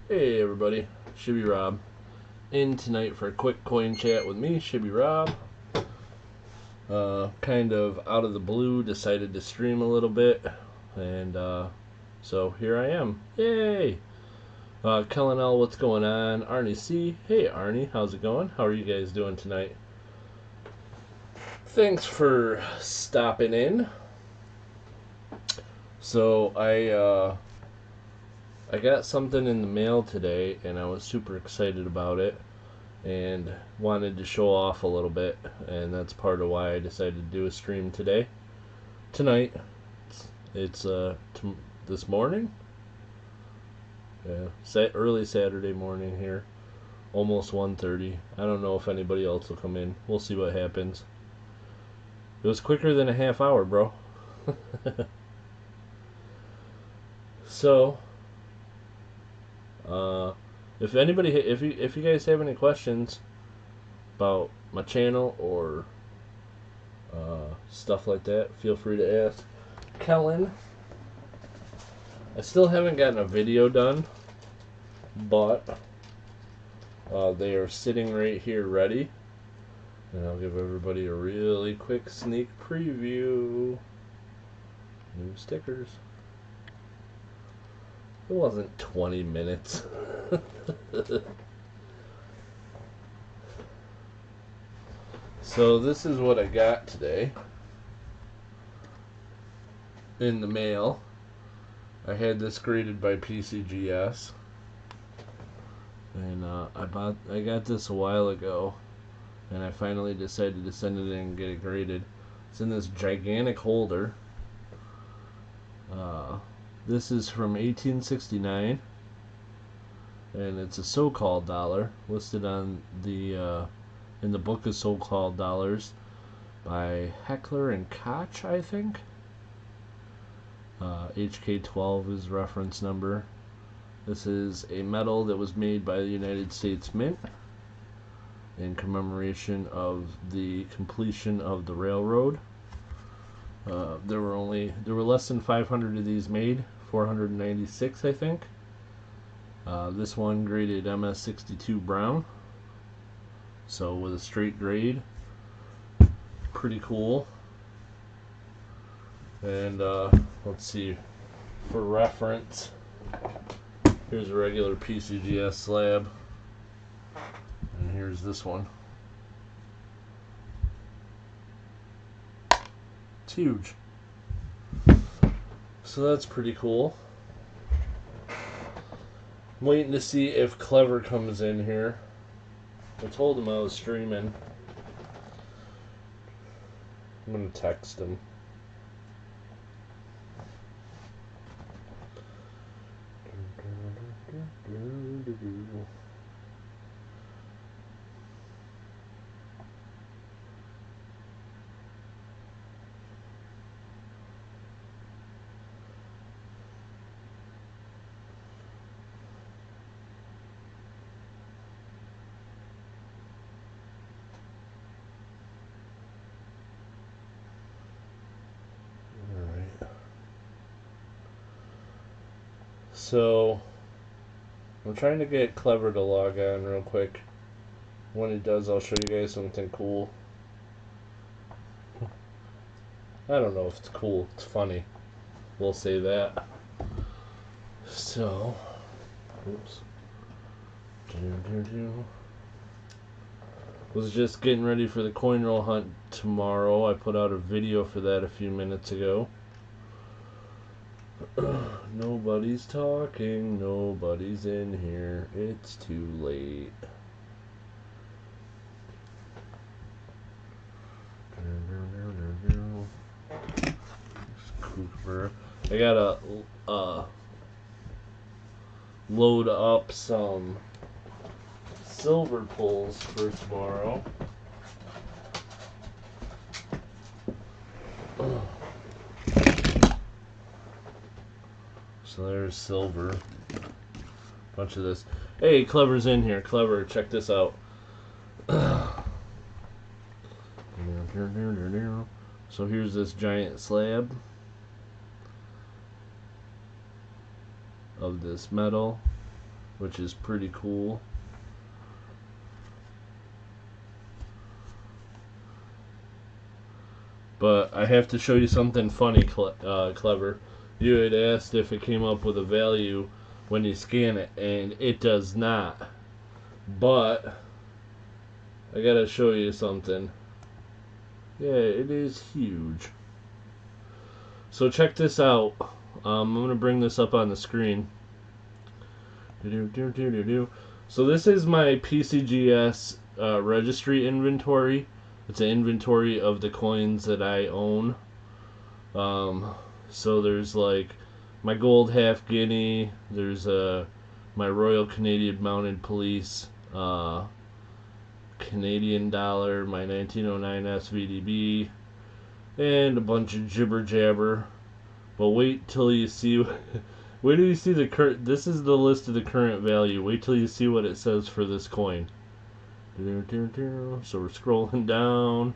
Hey everybody, Shibby Rob in tonight for a quick coin chat with me, Shibby Rob. Kind of out of the blue, decided to stream a little bit, and so here I am. Yay! Kellen L, what's going on? Arnie C, hey Arnie, how's it going? How are you guys doing tonight? Thanks for stopping in. So I got something in the mail today, and I was super excited about it, and wanted to show off a little bit, and that's part of why I decided to do a stream tonight. It's this morning, early Saturday morning here, almost 1:30. I don't know if anybody else will come in. We'll see what happens. It was quicker than a half hour, bro. So, if you guys have any questions about my channel or stuff like that, feel free to ask Kellen. I still haven't gotten a video done, but they are sitting right here ready, and I'll give everybody a really quick sneak preview. New stickers. It wasn't 20 minutes. So this is what I got today in the mail. I had this graded by PCGS, and I got this a while ago, and I finally decided to send it in and get it graded. It's in this gigantic holder. This is from 1869, and it's a so-called dollar listed on the in the book of so-called dollars by Heckler and Koch, I think. HK12 is reference number. This is a medal that was made by the United States Mint in commemoration of the completion of the railroad. There were less than 500 of these made, 496 I think. This one graded MS62 brown, so with a straight grade, pretty cool. And let's see, for reference, here's a regular PCGS slab, and here's this one. It's huge. So that's pretty cool. I'm waiting to see if Clever comes in here. I told him I was streaming. I'm gonna text him. So, I'm trying to get Clever to log on real quick. When he does, I'll show you guys something cool. I don't know if it's cool, it's funny. We'll say that. So, oops. Was just getting ready for the coin roll hunt tomorrow. I put out a video for that a few minutes ago. Nobody's talking, nobody's in here, it's too late. I gotta load up some silver pulls for tomorrow. So there's silver. Bunch of this. Hey, Clever's in here. Clever, check this out. So here's this giant slab. of this metal, which is pretty cool. But I have to show you something funny, Clever. You had asked if it came up with a value when you scan it, and it does not. But I gotta show you something. Yeah, it is huge. So check this out. I'm gonna bring this up on the screen. So this is my PCGS registry inventory. It's an inventory of the coins that I own. So there's like my gold half guinea. There's my Royal Canadian Mounted Police Canadian dollar, my 1909 SVDB, and a bunch of jibber jabber. But wait till you see. Wait till you see the current. This is the list of the current value. Wait till you see what it says for this coin. So we're scrolling down.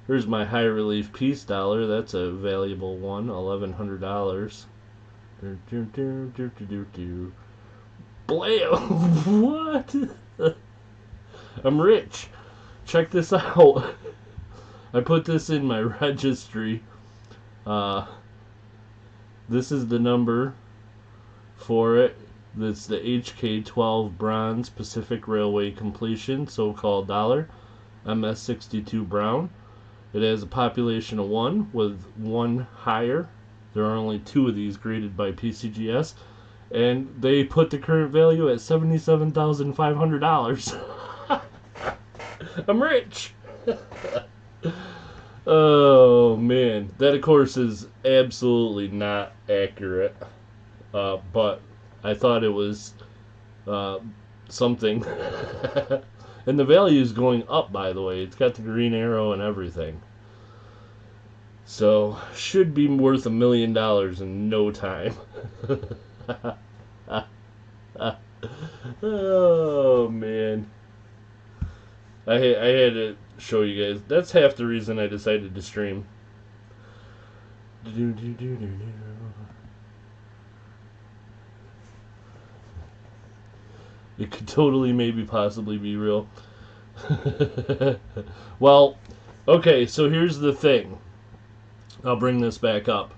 Here's my high relief peace dollar. That's a valuable one, $1,100. Blam! What? I'm rich. Check this out. I put this in my registry. This is the number for it. That's the HK12 Bronze Pacific Railway Completion, so-called dollar, MS62 Brown. It has a population of 1 with 1 higher. There are only 2 of these graded by PCGS, and they put the current value at $77,500. I'm rich. Oh man, that of course is absolutely not accurate, but I thought it was something. And the value is going up, by the way. It's got the green arrow and everything. So, should be worth $1 million in no time. Oh, man. I had to show you guys. That's half the reason I decided to stream. It could totally, maybe, possibly be real. Well, okay, so here's the thing. I'll bring this back up.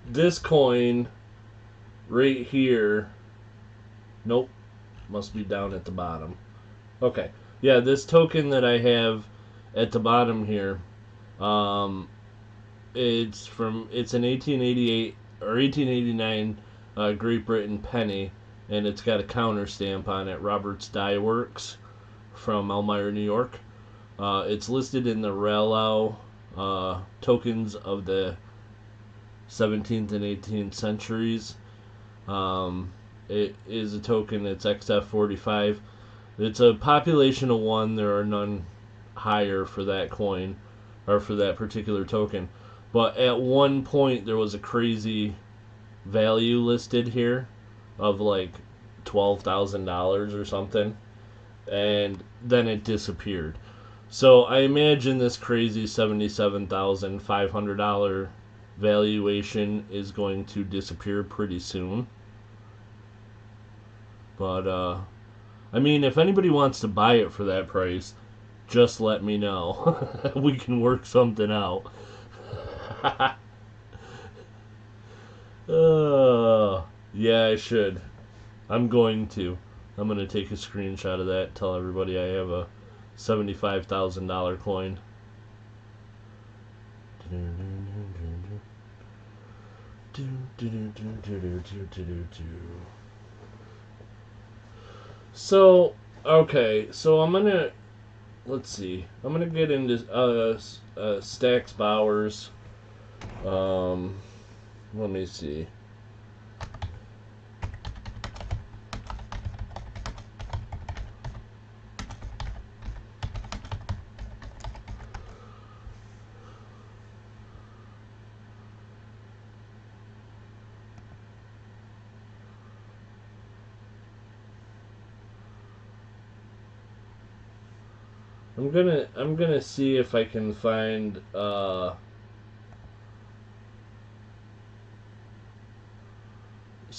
This coin right here. Nope. Must be down at the bottom. Okay. Yeah, this token that I have at the bottom here, it's an 1888 or 1889 Great Britain penny. And it's got a counter stamp on it, Robert's Die Works from Elmira, New York. It's listed in the Rallow tokens of the 17th and 18th centuries. It is a token that's XF45. It's a population of 1. There are none higher for that coin, or for that particular token. But at one point, there was a crazy value listed here of like $12,000 or something, and then it disappeared. So I imagine this crazy $77,500 valuation is going to disappear pretty soon. But I mean, if anybody wants to buy it for that price, just let me know. We can work something out. Yeah, I should. I'm going to take a screenshot of that, tell everybody I have a $75,000 coin. So, okay, so let's see. I'm gonna get into Stax Bowers. Let me see. I'm gonna see if I can find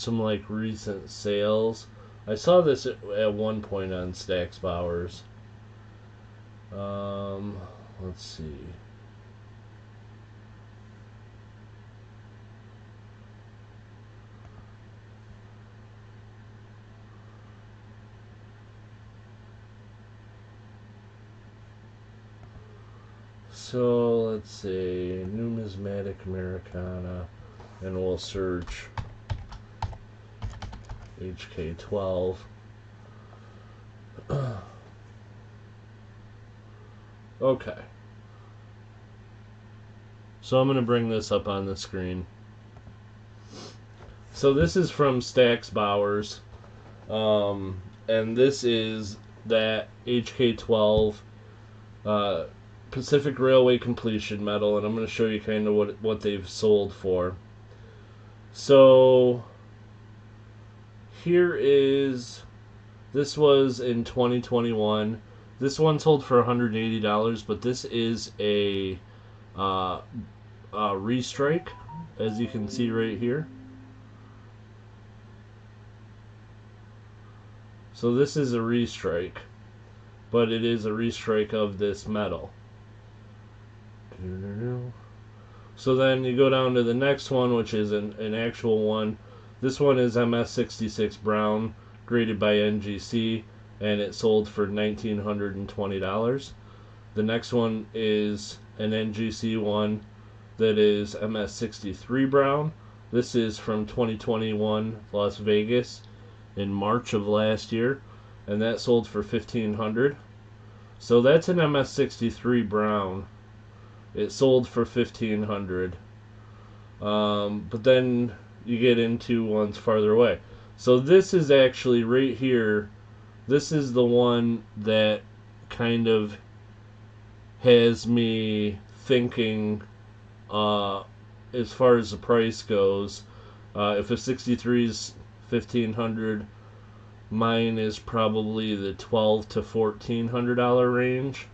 some like recent sales. I saw this at one point on Stack's Bowers. Let's see. So let's see, numismatic Americana, and we'll search HK12. Okay. So I'm going to bring this up on the screen. So this is from Stack's Bowers, and this is that HK12 Pacific Railway completion medal, and I'm going to show you kind of what they've sold for. So here is, this was in 2021. This one sold for $180, but this is a restrike, as you can see right here. So this is a restrike, but it is a restrike of this medal. So then you go down to the next one, which is an actual one. This one is MS66 Brown, graded by NGC, and it sold for $1,920. The next one is an NGC one that is MS63 Brown. This is from 2021 Las Vegas in March of last year, and that sold for $1,500. So that's an MS63 Brown. It sold for $1,500. But then you get into ones farther away. So this is actually right here. This is the one that kind of has me thinking, as far as the price goes. If a 63 is $1,500, mine is probably the $1,200 to $1,400 range.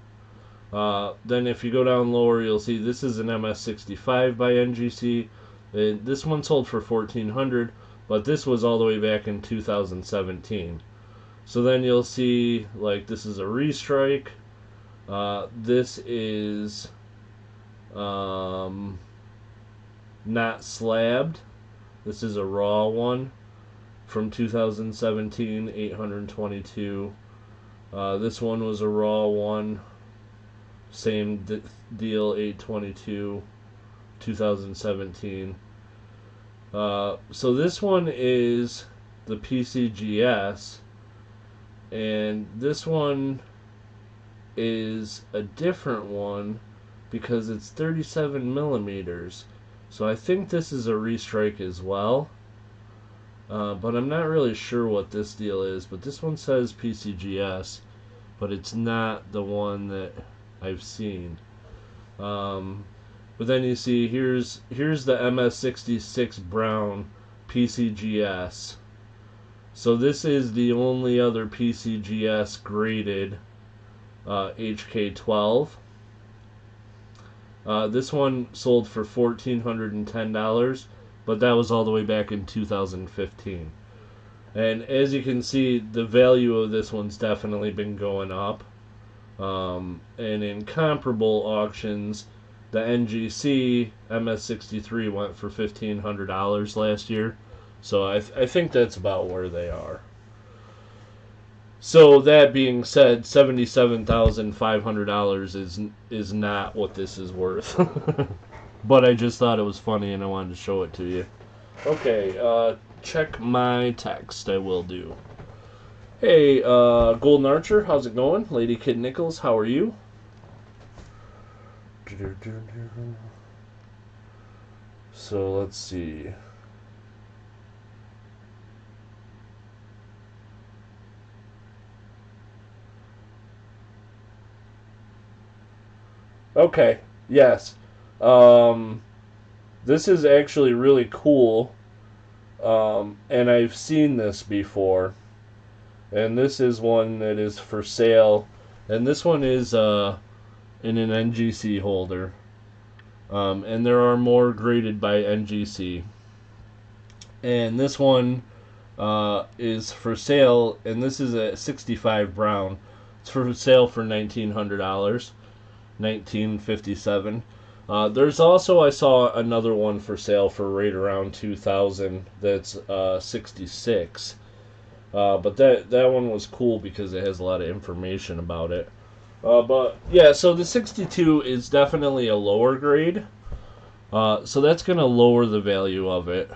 Then if you go down lower, you'll see this is an MS65 by NGC. This one sold for $1,400, but this was all the way back in 2017. So then you'll see, like, this is a restrike. This is not slabbed. This is a raw one from 2017, $822. This one was a raw one. Same deal, $822, 2017. So this one is the PCGS, and this one is a different one because it's 37 millimeters. So I think this is a restrike as well, but I'm not really sure what this deal is. But this one says PCGS, but it's not the one that I've seen. But then you see here's the MS66 Brown PCGS. So this is the only other PCGS graded HK12. This one sold for $1,410, but that was all the way back in 2015. And as you can see, the value of this one's definitely been going up. And in comparable auctions, the NGC MS63 went for $1,500 last year. So I think that's about where they are. So that being said, $77,500 is not what this is worth. But I just thought it was funny and I wanted to show it to you. Okay, check my text. I will do. Hey, Golden Archer, how's it going? Lady Kid Nichols, how are you? So let's see. Okay, yes. This is actually really cool. And I've seen this before. And this is one that is for sale. And this one is in an NGC holder. And there are more graded by NGC. And this one is for sale, and this is a 65 brown. It's for sale for $1,900, 1957. There's also, I saw another one for sale for right around 2,000. That's 66. But that one was cool because it has a lot of information about it. But yeah, so the 62 is definitely a lower grade. So that's going to lower the value of it.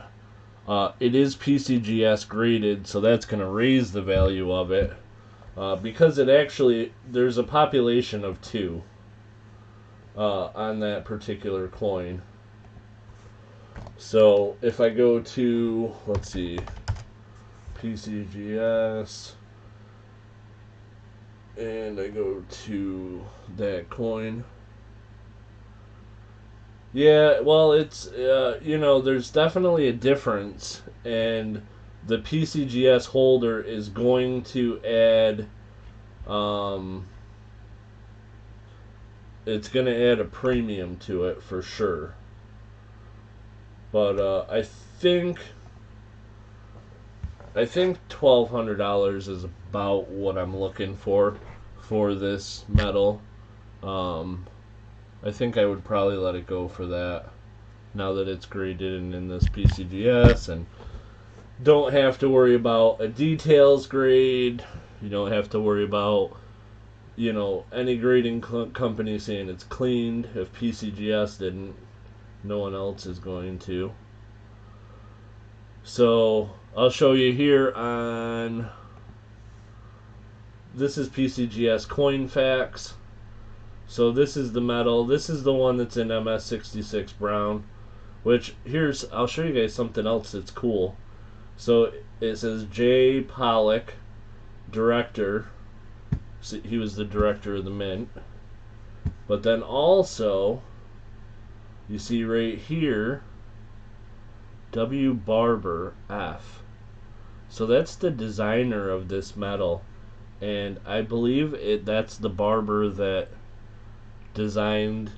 It is PCGS graded, so that's going to raise the value of it. Because it actually, there's a population of 2 on that particular coin. So if I go to, let's see, PCGS, and I go to that coin. Yeah, well, it's, there's definitely a difference, and the PCGS holder is going to add, it's going to add a premium to it for sure. But I think $1,200 is about what I'm looking for this metal. I think I would probably let it go for that now that it's graded and in this PCGS, and don't have to worry about a details grade. You don't have to worry about, any grading company saying it's cleaned. If PCGS didn't, no one else is going to. So I'll show you here on, this is PCGS Coin Facts. So this is the metal. This is the one that's in MS66 brown, which I'll show you guys something else that's cool. So it says J. Pollock, director. So he was the director of the mint. But then also, you see right here, W. Barber, F. So that's the designer of this metal. And I believe that's the barber that designed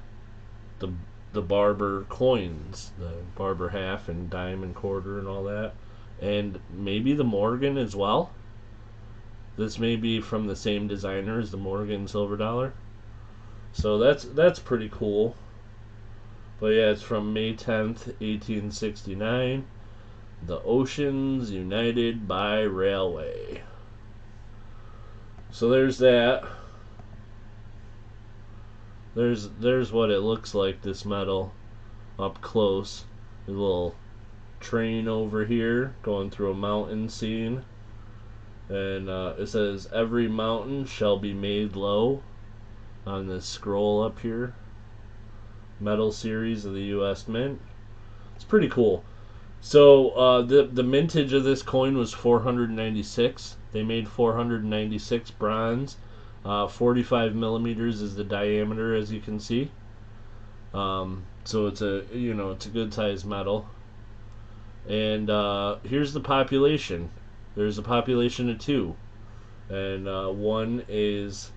the Barber coins, the Barber half and dime and quarter and all that, and maybe the Morgan as well. This may be from the same designer as the Morgan silver dollar. So that's pretty cool. But yeah, it's from May 10th, 1869. The Oceans United by Railway. So there's that. There's what it looks like, this metal up close. A little train over here going through a mountain scene, and it says every mountain shall be made low on this scroll up here. Metal series of the U.S. Mint. It's pretty cool. So the mintage of this coin was 496. They made 496 bronze. 45 millimeters is the diameter, as you can see. So it's a good size metal. And here's the population. There's a population of 2, and one is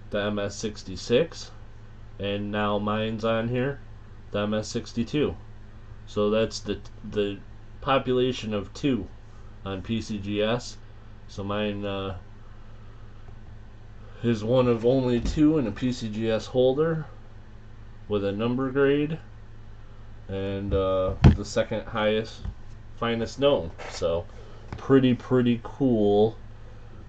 the MS66, and now mine's on here, the MS62. So that's the population of 2 on PCGS. So mine is one of only 2 in a PCGS holder with a number grade, and the second highest, finest known. So pretty cool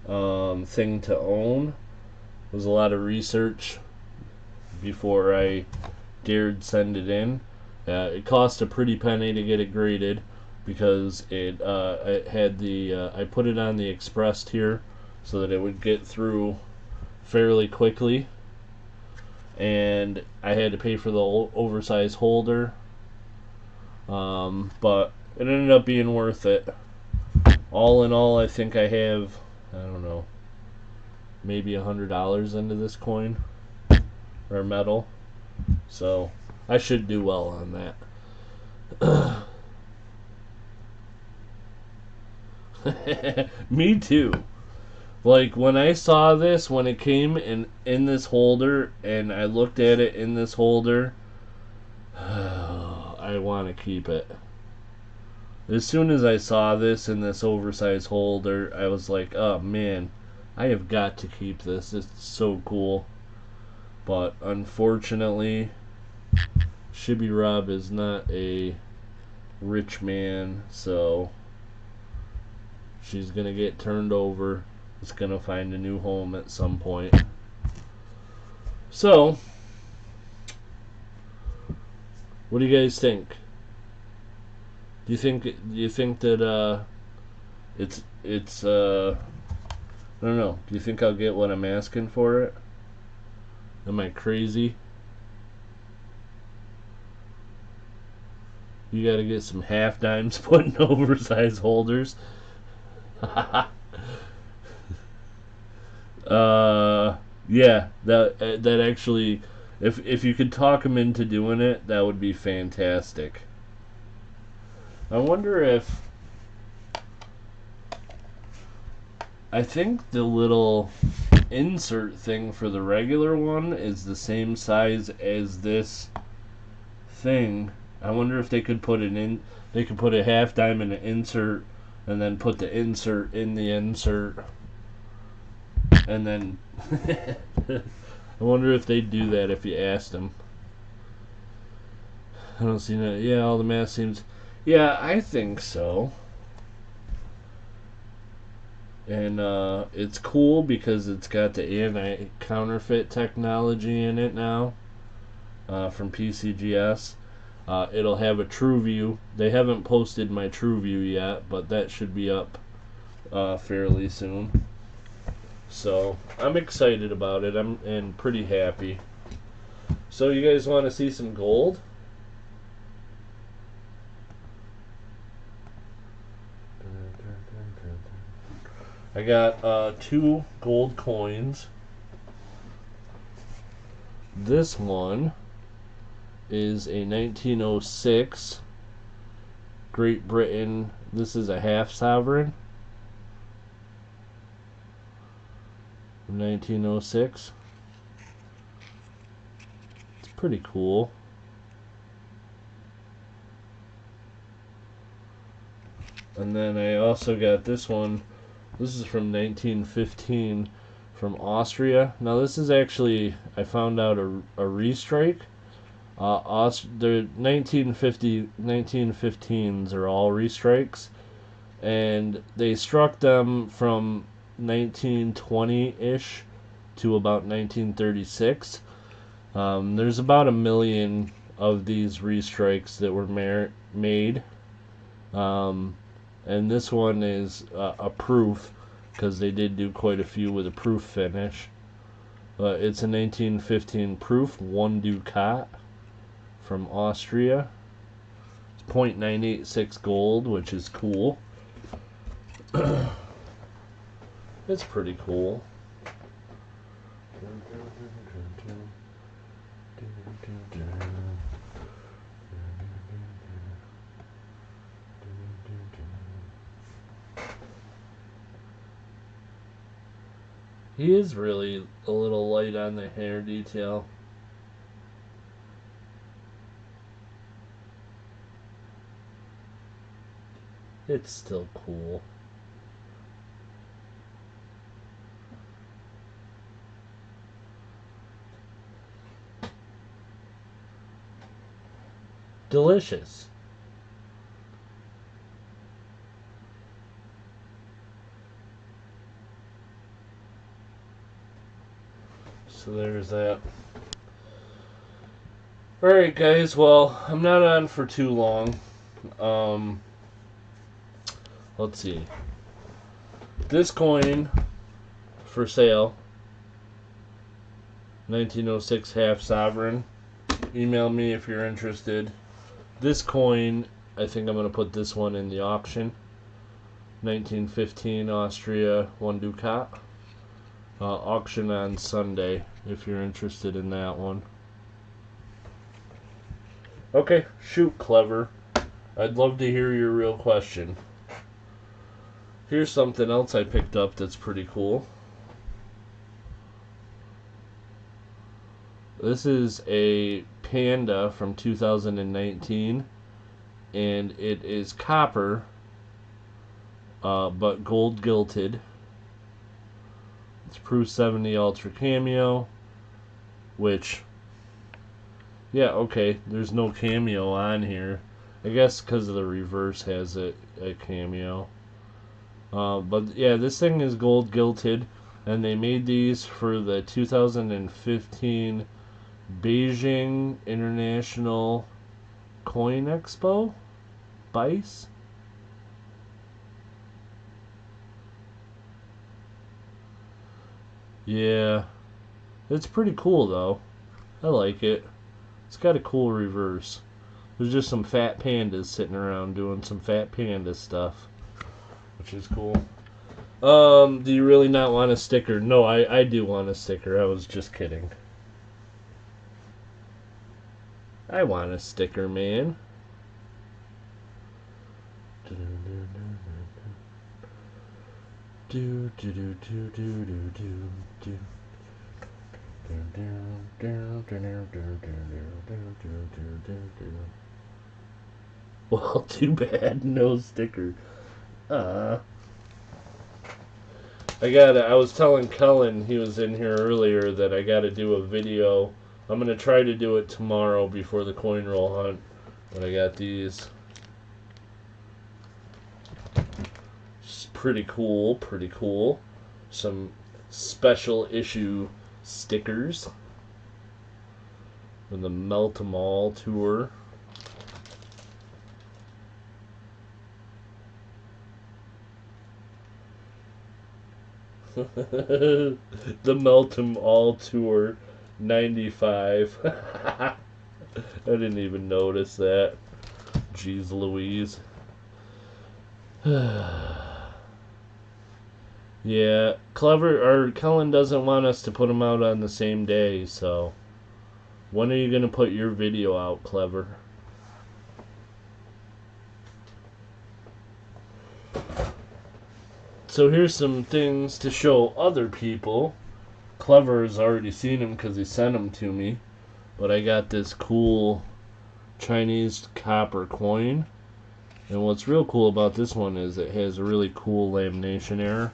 thing to own. It was a lot of research before I dared send it in. It cost a pretty penny to get it graded because it had the I put it on the express tier so that it would get through fairly quickly, and I had to pay for the oversized holder, but it ended up being worth it. All in all, I think I have, I don't know, maybe $100 into this coin or metal, so I should do well on that. Me too. Like, when I saw this, when it came in this holder, and I looked at it in this holder, I want to keep it. As soon as I saw this in this oversized holder, I was like, oh man, I have got to keep this. It's so cool. But unfortunately, Shibby Rob is not a rich man, so she's going to get turned over. It's going to find a new home at some point. So, what do you guys think? Do you think that it's I don't know. Do you think I'll get what I'm asking for it? Am I crazy? You gotta get some half dimes put in oversized holders. Yeah, that actually, if you could talk them into doing it, that would be fantastic. I wonder if, I think the little insert thing for the regular one is the same size as this thing. I wonder if they could put it in, they could put a half dime in an insert and then put the insert in the insert. And then I wonder if they'd do that if you asked them. I don't see that. Yeah, all the math seems. Yeah, I think so. And it's cool because it's got the anti-counterfeit technology in it now from PCGS. It'll have a true view. They haven't posted my true view yet, but that should be up fairly soon. So I'm excited about it. I'm pretty happy. So you guys want to see some gold? I got 2 gold coins. This one is a 1906 Great Britain. This is a half sovereign. 1906. It's pretty cool. And then I also got this one. This is from 1915 from Austria. Now this is actually, I found out, a restrike. The 1915s are all restrikes, and they struck them from 1920-ish to about 1936. There's about 1 million of these restrikes that were made. And this one is a proof, because they did do quite a few with a proof finish. It's a 1915 proof, 1 ducat from Austria. It's 0.986 gold, which is cool. It's pretty cool. He is really a little light on the hair detail. It's still cool. Delicious. So there's that. Alright guys, well, I'm not on for too long. Let's see. This coin for sale, 1906 half sovereign. Email me if you're interested. This coin, I think I'm going to put this one in the auction. 1915 Austria, 1 ducat. Auction on Sunday if you're interested in that one. Okay, shoot, Clever. I'd love to hear your real question. Here's something else I picked up that's pretty cool. This is a Panda from 2019. and it is copper, but gold gilded. It's Proof 70 Ultra Cameo, which, yeah, okay, there's no cameo on here. I guess because of the reverse has a cameo. But yeah, this thing is gold gilded, and they made these for the 2015 Beijing International Coin Expo? BICE? Yeah, it's pretty cool though. I like it. It's got a cool reverse. There's just some fat pandas sitting around doing some fat panda stuff, which is cool. Do you really not want a sticker? No, I do want a sticker. I was just kidding. I want a sticker, man. Well, too bad, no sticker. I was telling Cullen, he was in here earlier, that I gotta do a video. I'm gonna try to do it tomorrow before the coin roll hunt. But I got these. Just pretty cool, pretty cool. Some special issue stickers. From the Melt 'em All tour. The Melt 'em All tour 95. I didn't even notice that. Jeez Louise. Yeah, Cullen doesn't want us to put them out on the same day, so when are you going to put your video out, Clever? So here's some things to show other people. Clever has already seen them because he sent them to me. But I got this cool Chinese copper coin. And what's real cool about this one is it has a really cool lamination error.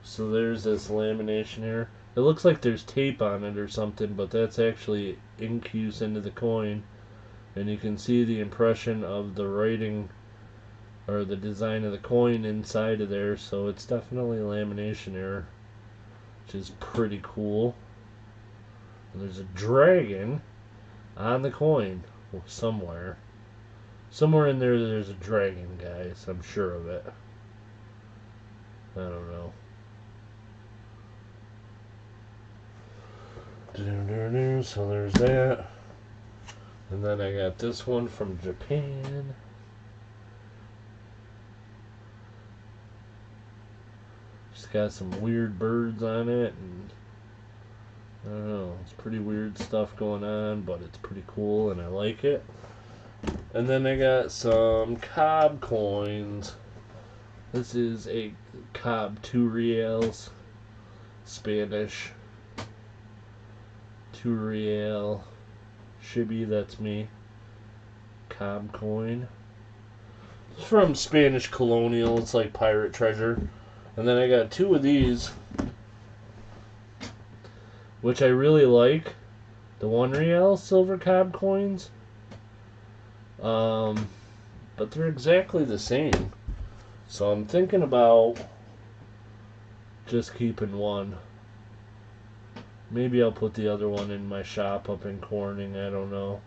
So there's this lamination error. It looks like there's tape on it or something, but that's actually incuse into the coin. And you can see the impression of the writing or the design of the coin inside of there, so it's definitely a lamination error, which is pretty cool. And there's a dragon on the coin somewhere. Somewhere in there there's a dragon, guys. I'm sure of it. I don't know. So there's that. And then I got this one from Japan. Just got some weird birds on it, and I don't know, it's pretty weird stuff going on, but it's pretty cool and I like it. And then I got some Cobb Coins. This is a Cobb 2 reals, Spanish 2 real, Shibby, that's me, Cobb coin. It's from Spanish colonial, it's like pirate treasure. And then I got 2 of these, which I really like, the 1 real silver Cobb coins. But they're exactly the same. So I'm thinking about just keeping one. Maybe I'll put the other one in my shop up in Corning, I don't know.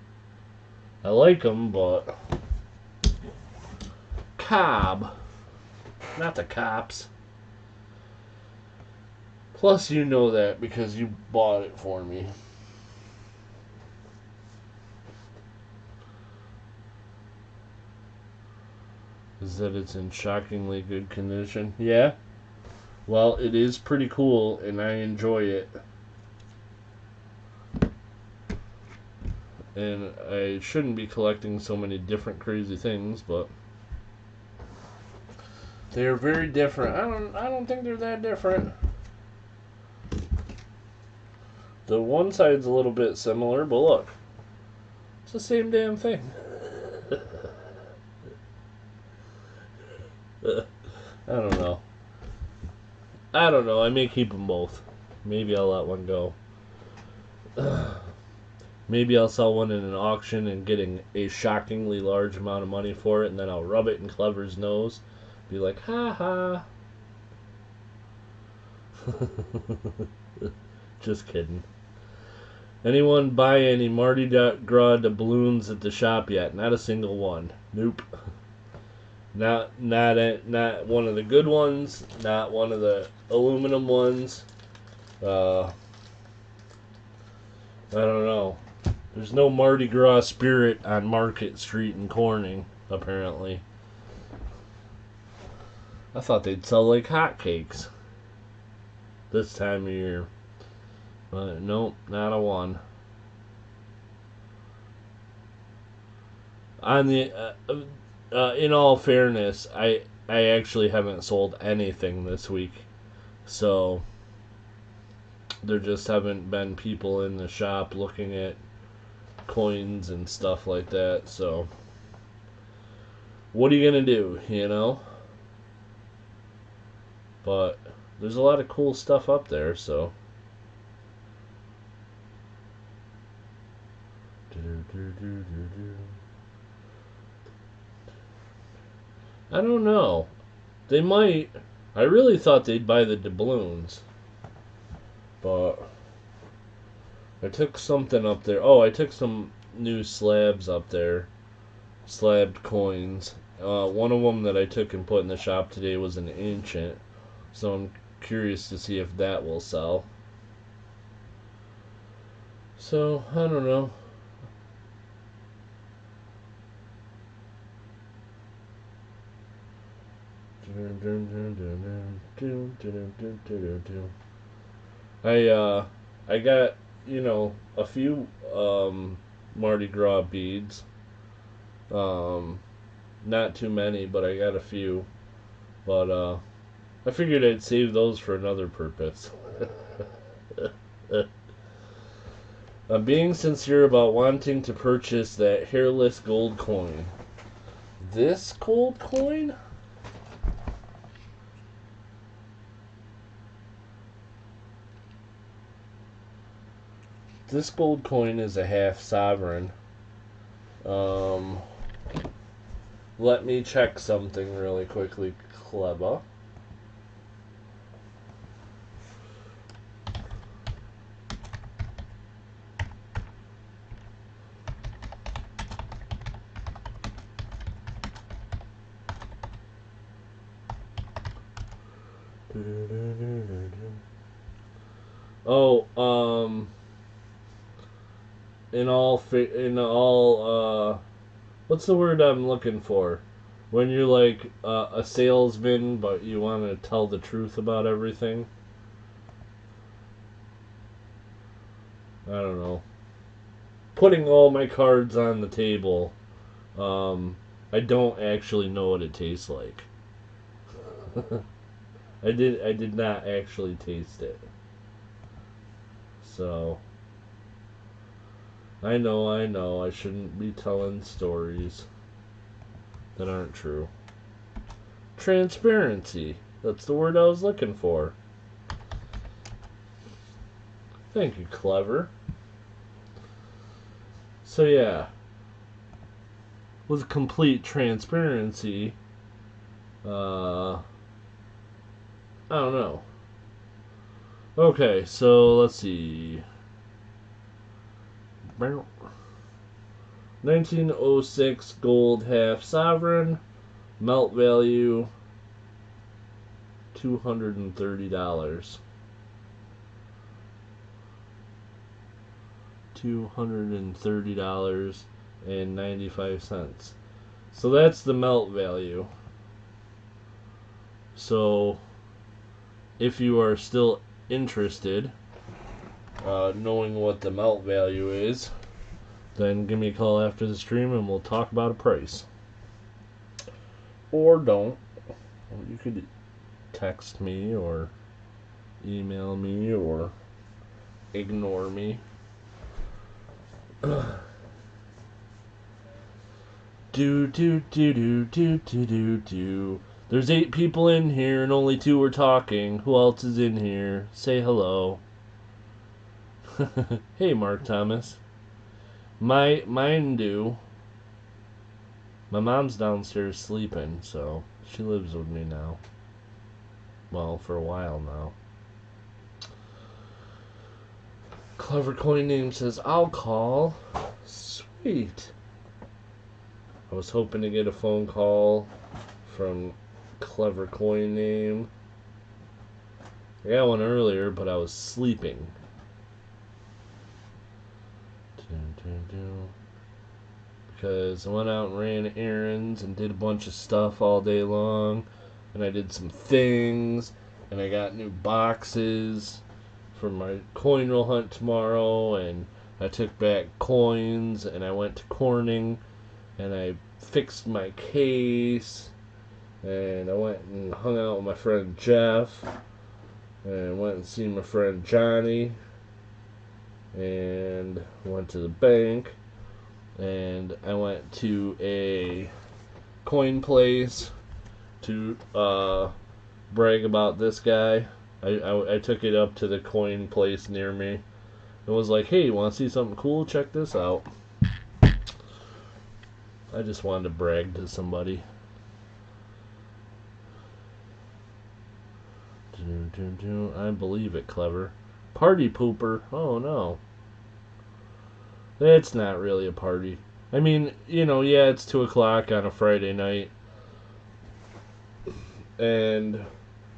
I like them, but Cobb, not the cops. Plus you know that because you bought it for me. Is that it's in shockingly good condition. Yeah. Well, it is pretty cool and I enjoy it. And I shouldn't be collecting so many different crazy things, but They're very different. I don't think they're that different. The one side's a little bit similar, but look, it's the same damn thing. I don't know. I may keep them both. Maybe I'll let one go. Maybe I'll sell one in an auction and getting a shockingly large amount of money for it, and then I'll rub it in Clever's nose. Be like, ha ha. Just kidding. Anyone buy any Mardi Gras doubloons at the shop yet? Not a single one. Nope. Not one of the good ones. Not one of the aluminum ones. I don't know. There's no Mardi Gras spirit on Market Street in Corning, apparently. I thought they'd sell like hotcakes this time of year. But nope, not a one. On the in all fairness, I actually haven't sold anything this week, so there just haven't been people in the shop looking at coins and stuff like that. So what are you gonna do, you know? But there's a lot of cool stuff up there, so. I don't know. They might. I really thought they'd buy the doubloons. But I took something up there. Oh, I took some new slabs up there. Slabbed coins. One of them that I took and put in the shop today was an ancient. So I'm curious to see if that will sell. So, I don't know. I got, a few Mardi Gras beads. Not too many, but I got a few. But I figured I'd save those for another purpose. I'm being sincere about wanting to purchase that hairless gold coin. This gold coin? This gold coin is a half sovereign. Let me check something really quickly, Clever. Oh, what's the word I'm looking for? When you're like a salesman, but you want to tell the truth about everything. I don't know. Putting all my cards on the table. I don't actually know what it tastes like. I did not actually taste it. So I know I shouldn't be telling stories that aren't true. Transparency. That's the word I was looking for. Thank you, Clever. So yeah, with complete transparency, I don't know. Okay, so let's see. 1906 gold half sovereign, melt value $230. $230.95. So that's the melt value. So if you are still interested, knowing what the melt value is, then give me a call after the stream and we'll talk about a price. Or don't. You could text me or email me or ignore me. Do. There's 8 people in here and only 2 are talking. Who else is in here? Say hello. Hey, Mark Thomas. Mine do. My mom's downstairs sleeping, so she lives with me now. Well, for a while now. Clever Coin Name says, I'll call. Sweet. I was hoping to get a phone call from Clever Coin Name. I got one earlier, but I was sleeping. Because I went out and ran errands and did a bunch of stuff all day long. And I did some things. And I got new boxes for my coin roll hunt tomorrow. And I took back coins. And I went to Corning. And I fixed my case. And I went and hung out with my friend Jeff. And went and seen my friend Johnny. And went to the bank. And I went to a coin place to brag about this guy. I took it up to the coin place near me. It was like, hey, you want to see something cool? Check this out. I just wanted to brag to somebody. I believe it, Clever. Party pooper. Oh, no. It's not really a party. I mean, you know, yeah, it's 2 o'clock on a Friday night. And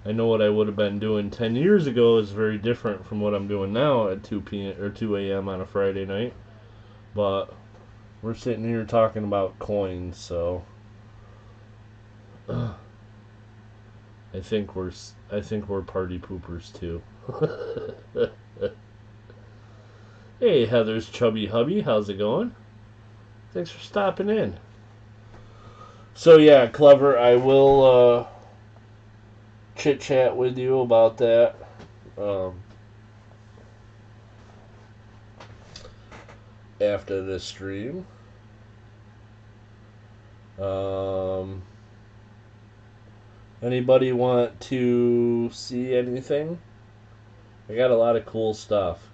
I know what I would have been doing 10 years ago is very different from what I'm doing now at 2 p.m. or 2 a.m. on a Friday night. But we're sitting here talking about coins, so I think we're party poopers too. Hey, Heather's chubby hubby, how's it going? Thanks for stopping in. So yeah, Clever, I will chit chat with you about that. After this stream. Anybody want to see anything? I got a lot of cool stuff.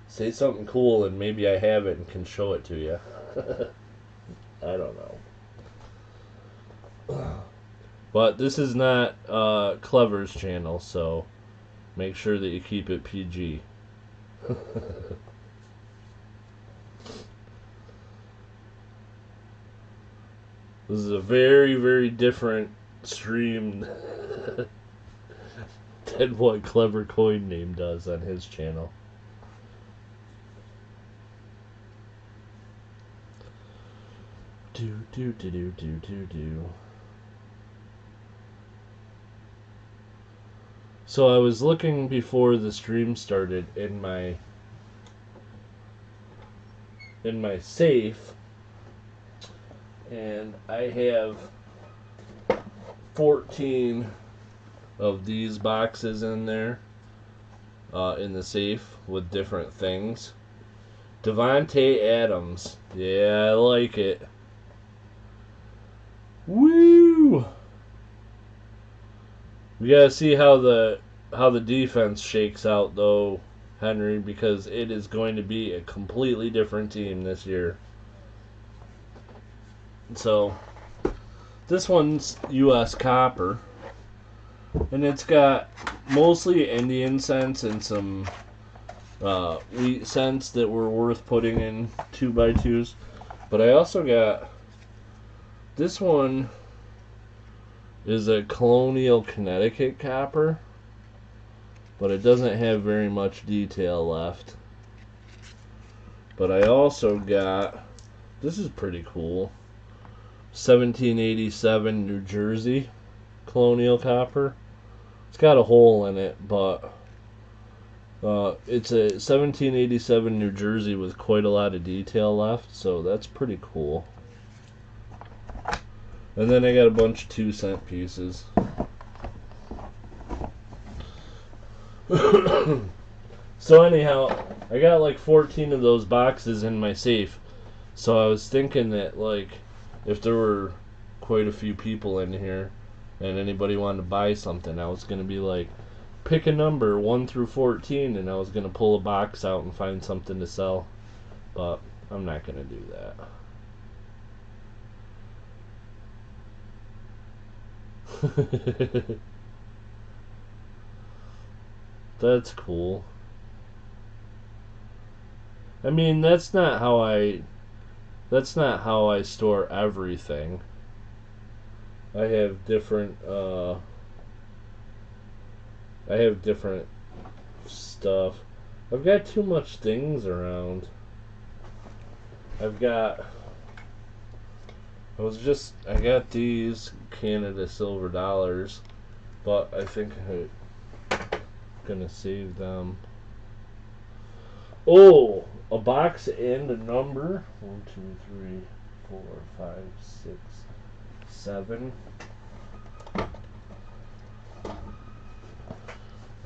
Say something cool and maybe I have it and can show it to you. I don't know. But this is not Clever's channel, so make sure that you keep it PG. This is a very, very different stream than what Clever Coin Name does on his channel. Do. So I was looking before the stream started in my safe, and I have 14 of these boxes in there in the safe with different things. Devontae Adams, yeah, I like it. Woo! We gotta see how the defense shakes out though, Henry, because it is going to be a completely different team this year. So this one's U.S. copper, and it's got mostly Indian cents and some wheat cents that were worth putting in 2x2s. But I also got this one is a Colonial Connecticut copper, but it doesn't have very much detail left. But I also got, this is pretty cool, 1787 New Jersey Colonial copper. It's got a hole in it, but it's a 1787 New Jersey with quite a lot of detail left, so that's pretty cool. And then I got a bunch of 2-cent pieces. So anyhow, I got like 14 of those boxes in my safe. So I was thinking that, like, if there were quite a few people in here and anybody wanted to buy something, I was going to be like, pick a number 1 through 14, and I was going to pull a box out and find something to sell. But I'm not going to do that. That's cool. I mean, that's not how I store everything. I have different stuff. I've got too much things around. I got these Canada silver dollars, but I think I'm gonna save them. Oh, a box and a number. 1, 2, 3, 4, 5, 6, 7. I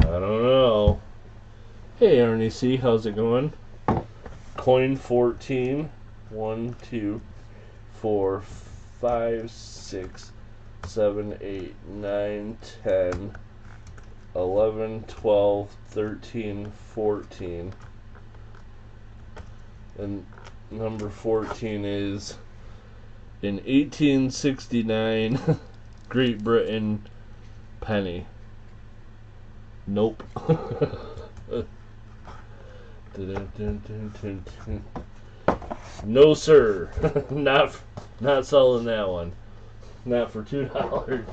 don't know. Hey, Ernie C, how's it going? Coin 14. 1, 2, 4, 5, 6, 7, 8, 9, 10, 11, 12, 13, 14. And number 14 is in 1869 Great Britain penny. Nope. No sir. Not selling that one. Not for $2.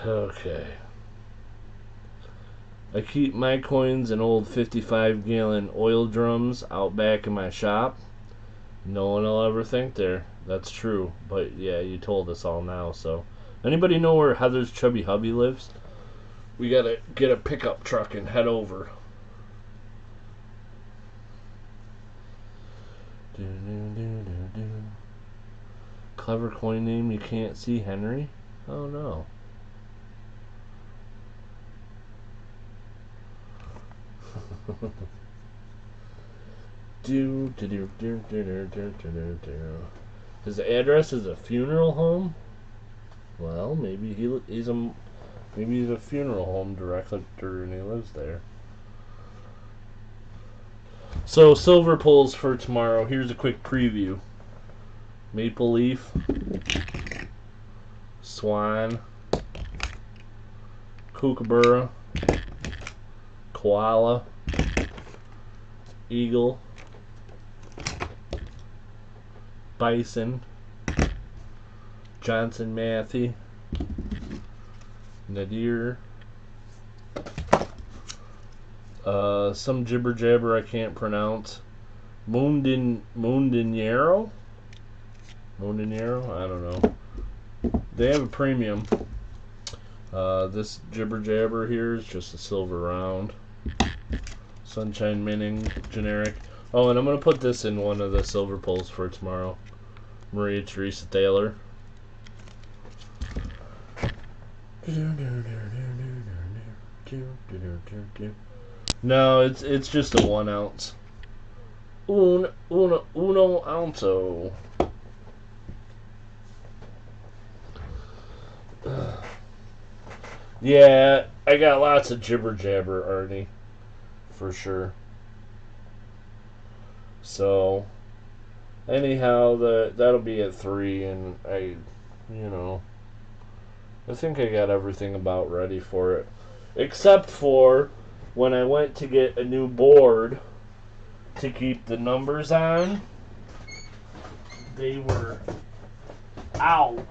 Okay. I keep my coins in old 55-gallon oil drums out back in my shop. No one will ever think that's true. But yeah, you told us all now. So, anybody know where Heather's chubby hubby lives? We gotta get a pickup truck and head over. Clever coin name you can't see, Henry? Oh no. His address is a funeral home? Well, maybe he's a funeral home director and he lives there. So, silver pulls for tomorrow. Here's a quick preview. Maple Leaf, Swan, Kookaburra, Koala, Eagle, Bison, Johnson Matthey, Nadir, some jibber jabber I can't pronounce, Mondinero? I don't know. They have a premium. This jibber jabber here is just a silver round. Sunshine Minning, generic. Oh, and I'm going to put this in one of the silver pulls for tomorrow. Maria Teresa Taylor. No, it's just a 1 ounce. Uno ounce. Yeah, I got lots of jibber jabber, Arnie, for sure. So, anyhow, that'll be at 3, and I think I got everything about ready for it, except for when I went to get a new board to keep the numbers on. They were out.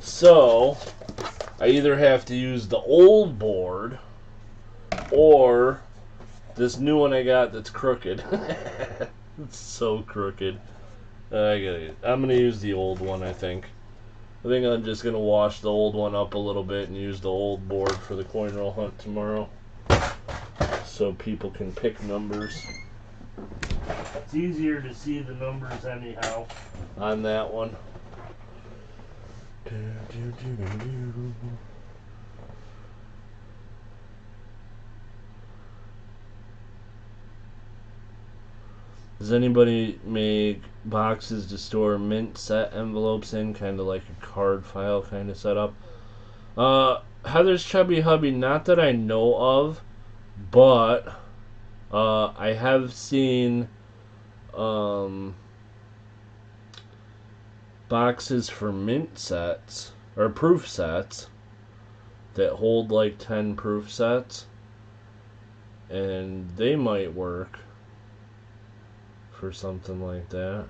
So, I either have to use the old board or this new one I got that's crooked. It's so crooked. I'm going to use the old one, I think. I think I'm just going to wash the old one up a little bit and use the old board for the coin roll hunt tomorrow, so people can pick numbers. It's easier to see the numbers anyhow on that one. Does anybody make boxes to store mint set envelopes in, kind of like a card file kind of setup? Heather's Chubby Hubby, not that I know of, but I have seen boxes for mint sets or proof sets that hold like 10 proof sets, and they might work for something like that,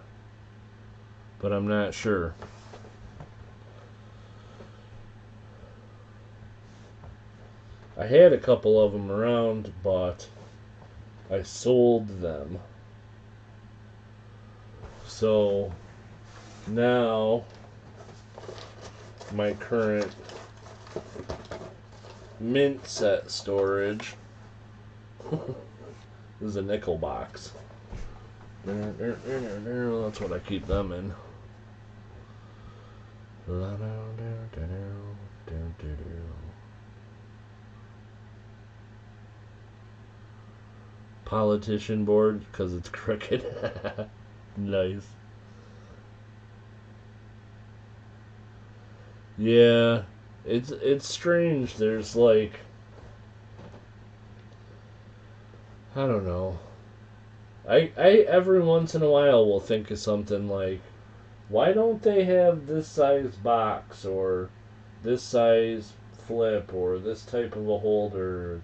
but I'm not sure. I had a couple of them around, but I sold them. So now my current mint set storage is a nickel box. That's what I keep them in. Politician board, because it's crooked. Nice. Yeah, it's strange. There's like, I don't know. I every once in a while will think of something like, why don't they have this size box or this size flip or this type of a holder?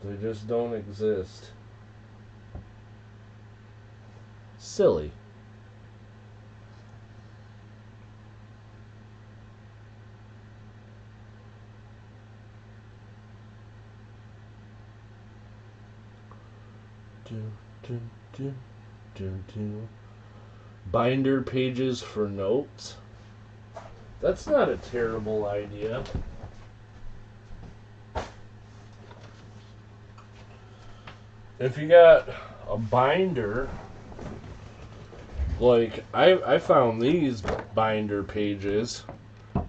They just don't exist. Silly. Binder pages for notes. That's not a terrible idea. If you got a binder, like I found these binder pages,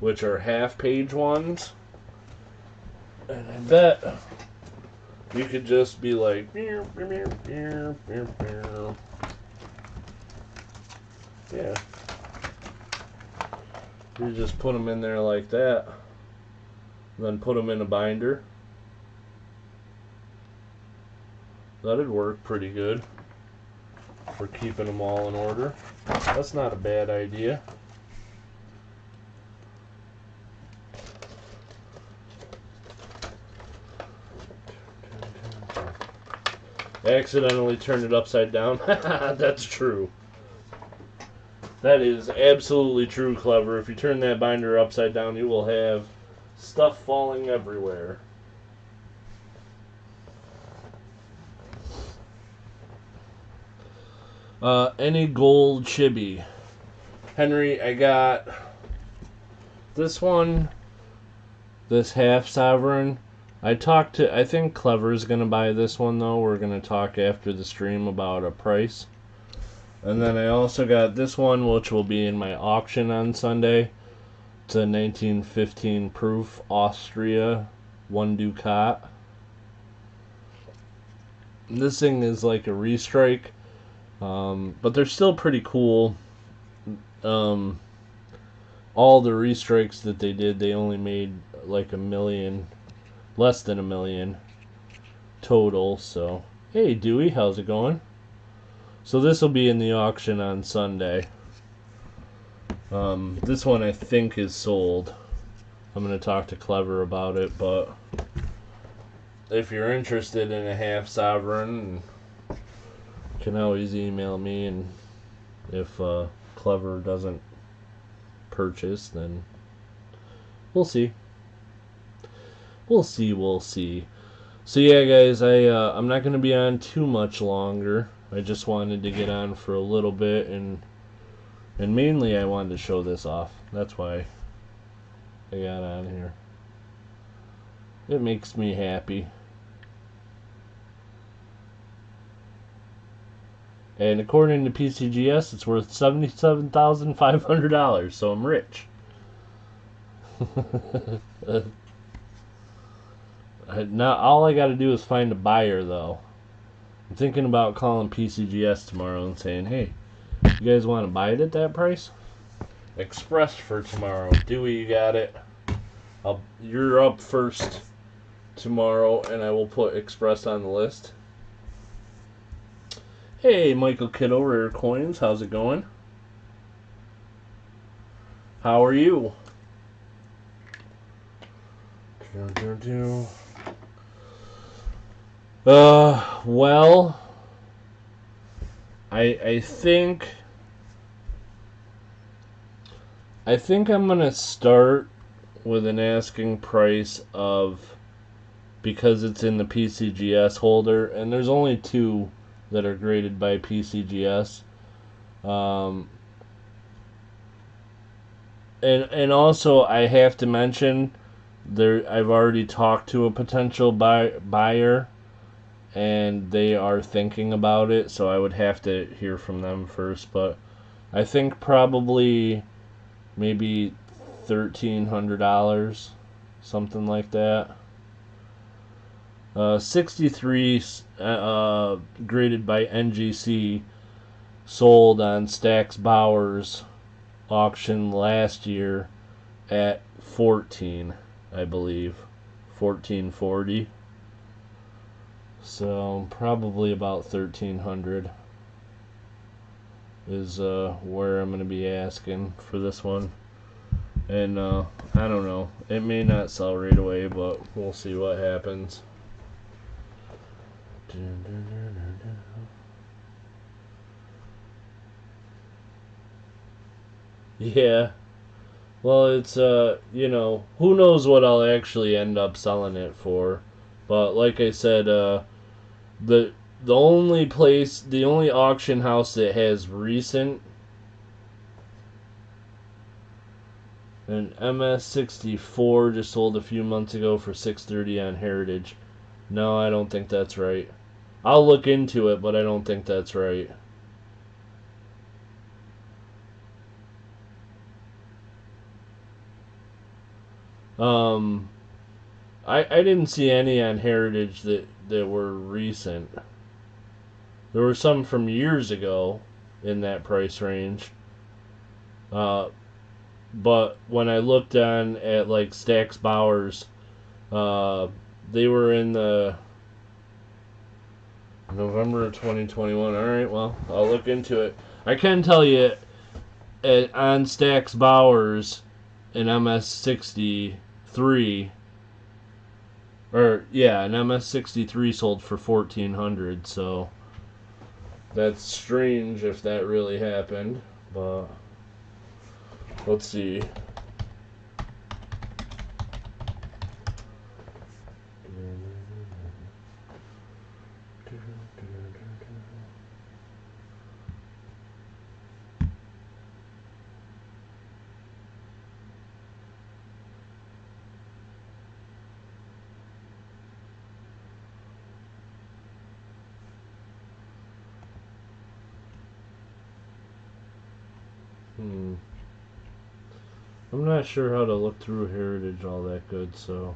which are half-page ones, and I bet you could just be like, yeah. You just put them in there like that, then put them in a binder. That'd work pretty good for keeping them all in order. That's not a bad idea. I accidentally turned it upside down. That's true. That is absolutely true, Clever. If you turn that binder upside down, you will have stuff falling everywhere. Any gold chibi? Henry, I got this one, this half sovereign. I think Clever's gonna buy this one though. We're gonna talk after the stream about a price. And then I also got this one, which will be in my auction on Sunday. It's a 1915 proof Austria 1 Ducat. And this thing is like a restrike. But they're still pretty cool. All the restrikes that they did, they only made like less than a million total. So, hey Dewey, how's it going? So this will be in the auction on Sunday. This one I think is sold. I'm going to talk to Clever about it, but if you're interested in a half sovereign, you can always email me, and if Clever doesn't purchase, then we'll see. We'll see. So yeah, guys, I'm not going to be on too much longer. I just wanted to get on for a little bit, and mainly I wanted to show this off. That's why I got on here. It makes me happy. And according to PCGS, it's worth $77,500, so I'm rich. Now all I got to do is find a buyer, though. I'm thinking about calling PCGS tomorrow and saying, "Hey, you guys want to buy it at that price? Express for tomorrow. Dewey, you got it. You're up first tomorrow, and I will put Express on the list." Hey, Michael Kiddo, Rare Coins. How's it going? How are you? Well, I think I'm gonna start with an asking price of, because it's in the PCGS holder, and there's only 2 that are graded by PCGS. And also I have to mention, I've already talked to a potential buyer, and they are thinking about it, so I would have to hear from them first. But I think probably maybe $1,300, something like that. 63 graded by NGC, sold on Stax Bauer's auction last year at 14, I believe, 1440. So probably about 1,300 is where I'm going to be asking for this one. And I don't know, it may not sell right away, but we'll see what happens. Yeah. Well, it's you know, who knows what I'll actually end up selling it for. But like I said, the the only auction house that has recent, an MS64 just sold a few months ago for $630 on Heritage. No, I don't think that's right. I'll look into it, but I don't think that's right. I didn't see any on Heritage that were recent. There were some from years ago in that price range. But when I looked on at like Stax Bauer's, they were in the November of 2021. All right, well, I'll look into it. I can tell you, on Stax Bauer's, an MS63, or yeah, an MS63 sold for 1,400. So that's strange if that really happened, but let's see. I'm not sure how to look through Heritage all that good, so.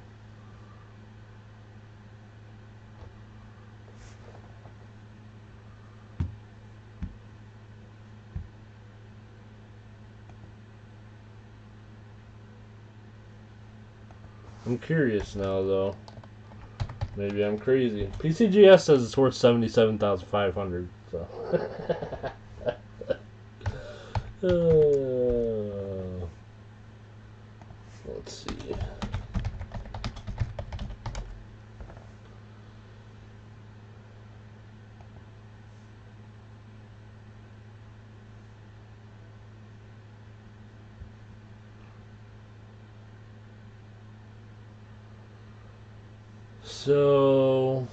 I'm curious now, though. Maybe I'm crazy. PCGS says it's worth $77,500, so. Let's see. So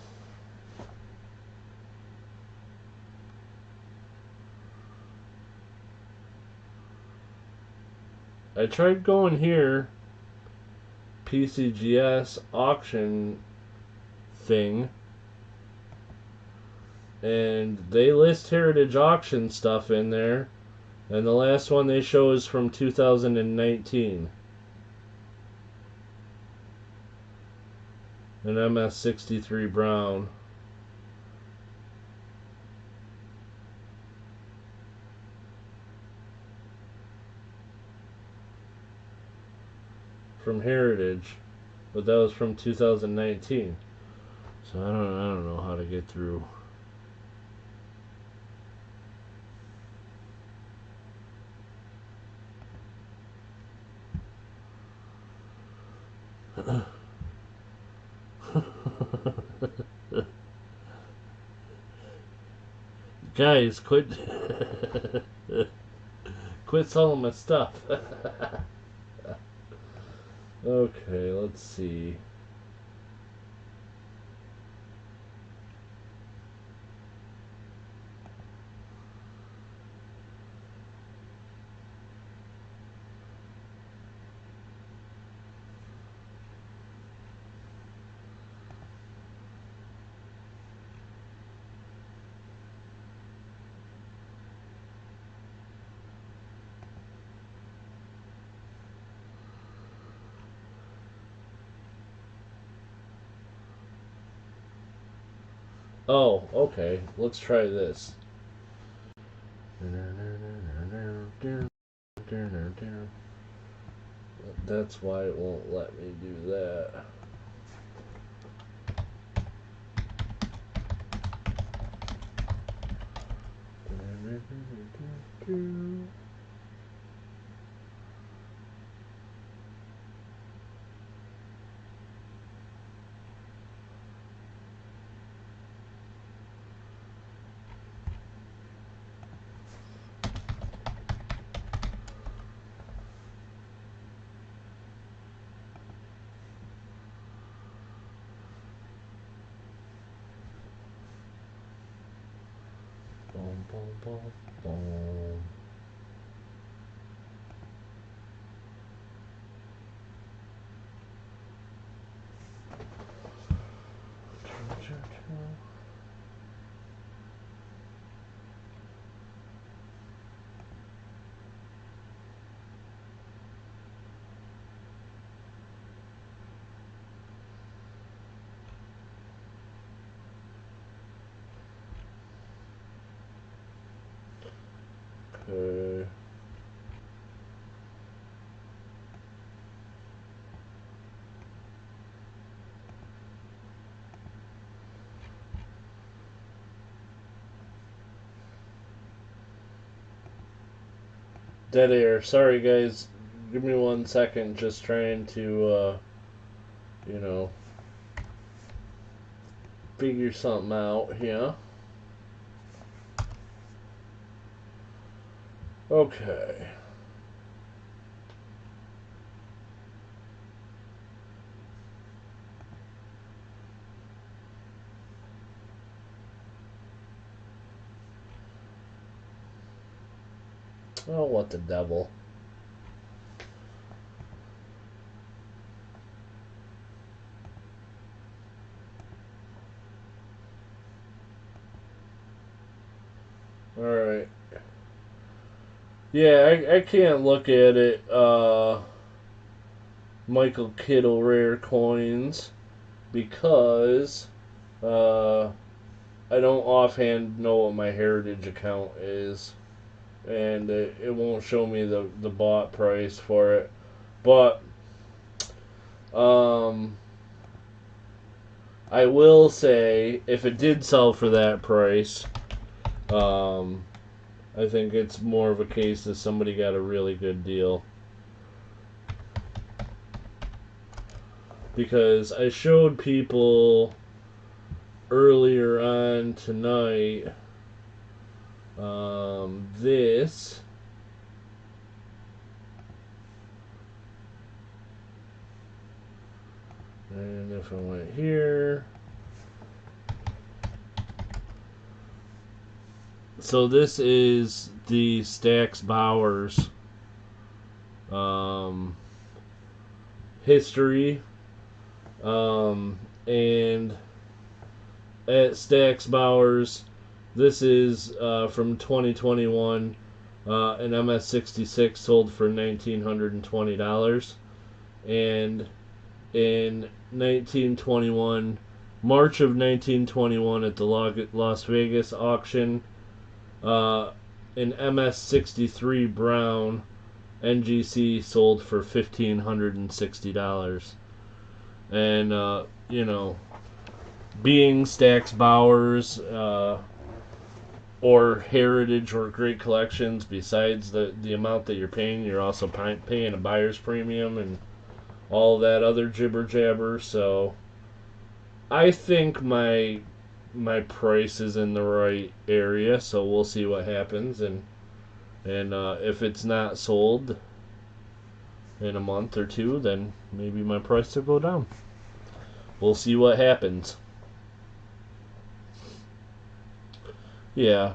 I tried going here, PCGS auction thing, and they list Heritage auction stuff in there, and the last one they show is from 2019. an MS-63 Brown. From Heritage, but that was from 2019. So I don't know how to get through. Guys, quit quit selling my stuff. Okay, let's see. Oh, okay. Let's try this. That's why it won't let me do that. Boom, boom, boom, boom. Okay. Dead air. Sorry, guys. Give me 1 second. Just trying to, you know, figure something out here. Okay. Oh, what the devil. Alright. Yeah, I can't look at it, Michael Kittle rare coins, because, I don't offhand know what my Heritage account is. And it won't show me the bought price for it. But, I will say, if it did sell for that price, I think it's more of a case that somebody got a really good deal. Because I showed people earlier on tonight this. And if I went here. So this is the Stax Bowers history. And at Stax Bowers, this is from 2021. An MS-66 sold for $1,920. And in 1921, March of 1921 at the Las Vegas auction. An MS-63 Brown NGC sold for $1,560. And, you know, being Stax Bowers, or Heritage or Great Collections, besides the amount that you're paying, you're also paying a buyer's premium and all that other jibber jabber. So I think my price is in the right area, so we'll see what happens, and if it's not sold in a month or two, then maybe my price will go down. We'll see what happens. Yeah.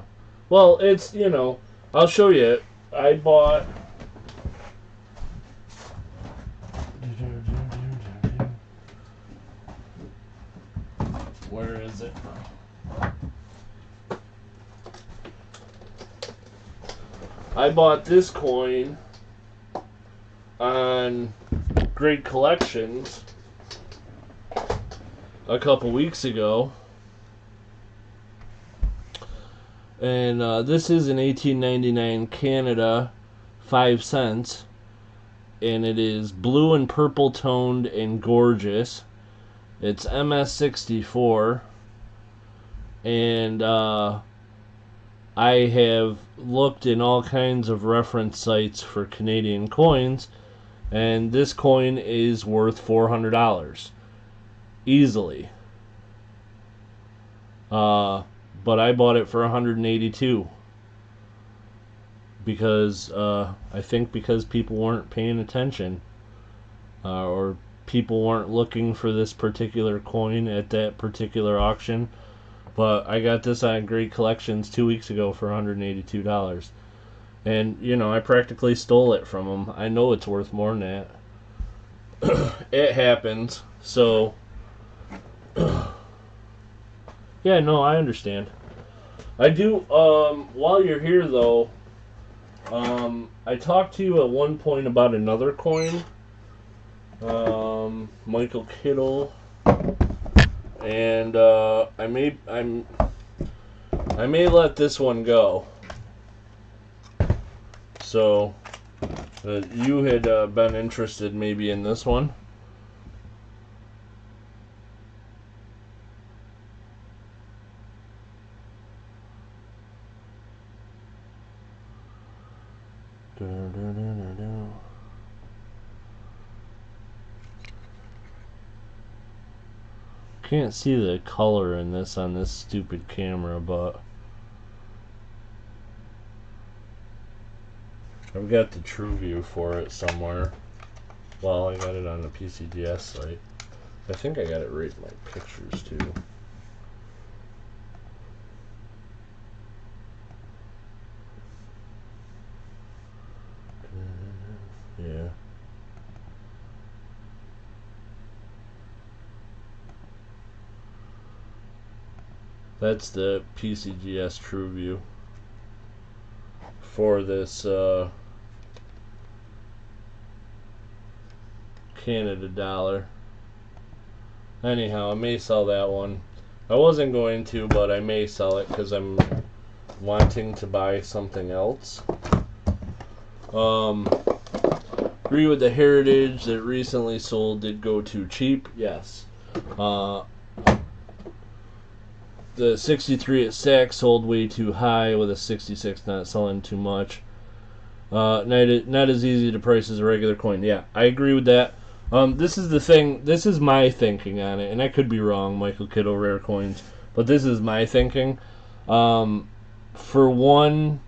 Well, it's, you know, I'll show you. I bought... Where is it? I bought this coin on Great Collections a couple weeks ago. And this is an 1899 Canada 5 cents, and it is blue and purple toned and gorgeous. It's MS-64, and I have looked in all kinds of reference sites for Canadian coins, and this coin is worth $400 easily. But I bought it for $182 because I think because people weren't paying attention, or people weren't looking for this particular coin at that particular auction. But I got this on Great Collections 2 weeks ago for $182, and you know, I practically stole it from them. I know it's worth more than that. It happens. So yeah, no, I understand. I do, while you're here though, I talked to you at one point about another coin, Michael Kittle, and, I may let this one go. So, you had, been interested maybe in this one. Can't see the color in this on this stupid camera, but I've got the true view for it somewhere. Well, I got it on the PCDS site. I think I got it right in my pictures too. Yeah. That's the PCGS True View for this Canada dollar. Anyhow, I may sell that one. I wasn't going to, but I may sell it because I'm wanting to buy something else. Agree with the Heritage that recently sold did go too cheap. Yes. The 63 at Stax sold way too high, with a 66 not selling too much. Not as easy to price as a regular coin. Yeah, I agree with that. This is the thing. This is my thinking on it, and I could be wrong. Michael Kittle Rare Coins, but this is my thinking. For one,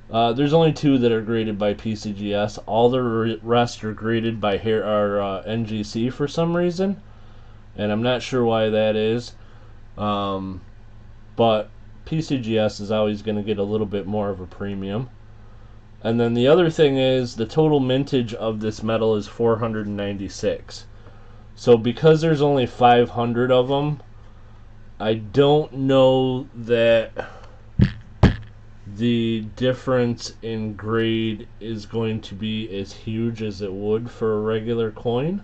there's only two that are graded by PCGS. All the rest are graded by NGC for some reason, and I'm not sure why that is. But PCGS is always going to get a little bit more of a premium. And then the other thing is the total mintage of this metal is 496. So because there's only 500 of them, I don't know that the difference in grade is going to be as huge as it would for a regular coin.